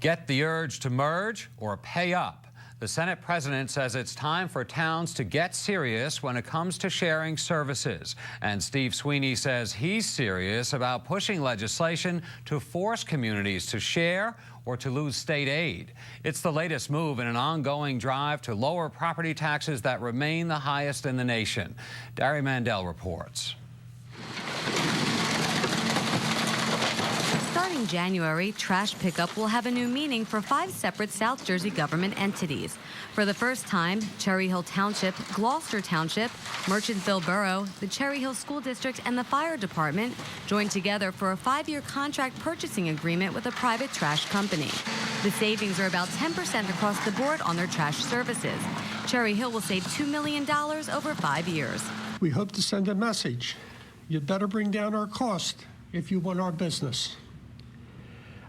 Get the urge to merge or pay up? The Senate president says it's time for towns to get serious when it comes to sharing services. And Steve Sweeney says he's serious about pushing legislation to force communities to share or to lose state aid. It's the latest move in an ongoing drive to lower property taxes that remain the highest in the nation. Dari Mandel reports. Starting January, trash pickup will have a new meaning for 5 separate South Jersey government entities. For the first time, Cherry Hill Township, Gloucester Township, Merchantville Borough, the Cherry Hill School District, and the Fire Department joined together for a 5-year contract purchasing agreement with a private trash company. The savings are about 10% across the board on their trash services. Cherry Hill will save $2 million over 5 years. We hope to send a message. You'd better bring down our cost if you want our business.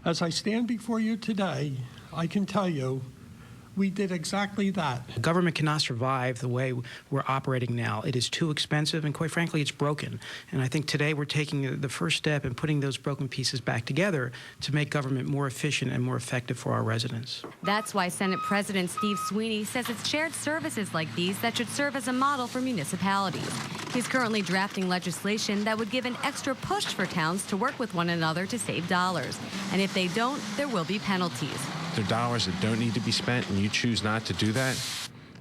As I stand before you today, I can tell you we did exactly that. Government cannot survive the way we're operating now. It is too expensive, and quite frankly, it's broken. And I think today we're taking the first step in putting those broken pieces back together to make government more efficient and more effective for our residents. That's why Senate President Steve Sweeney says it's shared services like these that should serve as a model for municipalities. He's currently drafting legislation that would give an extra push for towns to work with one another to save dollars. And if they don't, there will be penalties. They're dollars that don't need to be spent, and you choose not to do that,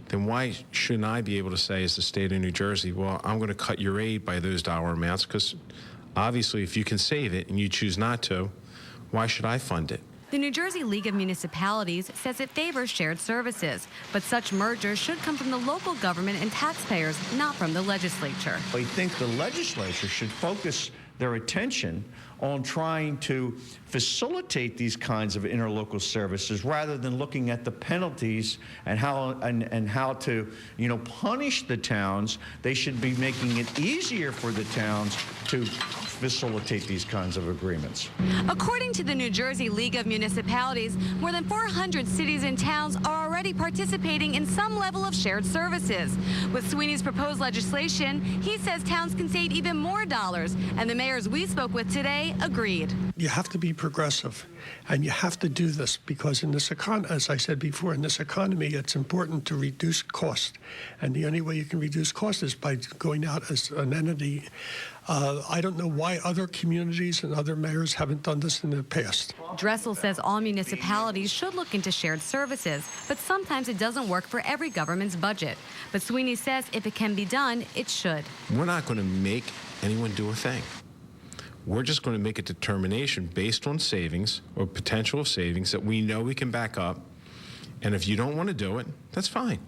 then why shouldn't I be able to say as the state of New Jersey, well, I'm going to cut your aid by those dollar amounts? Because obviously if you can save it and you choose not to, why should I fund it? The New Jersey League of Municipalities says it favors shared services, but such mergers should come from the local government and taxpayers, not from the legislature. I think the legislature should focus their attention on trying to facilitate these kinds of interlocal services rather than looking at the penalties and how to, punish the towns. They should be making it easier for the towns to facilitate these kinds of agreements. According to the New Jersey League of Municipalities, more than 400 cities and towns are already participating in some level of shared services. With Sweeney's proposed legislation, he says towns can save even more dollars, and the mayors we spoke with today agreed. You have to be progressive, and you have to do this because in this as I said before, in this economy, it's important to reduce cost, and the only way you can reduce cost is by going out as an entity. I don't know why other communities and other mayors haven't done this in the past. Dressel says all municipalities should look into shared services, but sometimes it doesn't work for every government's budget. But Sweeney says if it can be done, it should. We're not going to make anyone do a thing. We're just going to make a determination based on savings or potential savings that we know we can back up. And if you don't want to do it, that's fine.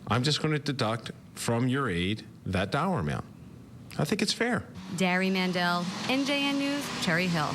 I'm just going to deduct from your aid that dollar amount. I think it's fair. Dari Mandel, NJN News, Cherry Hill.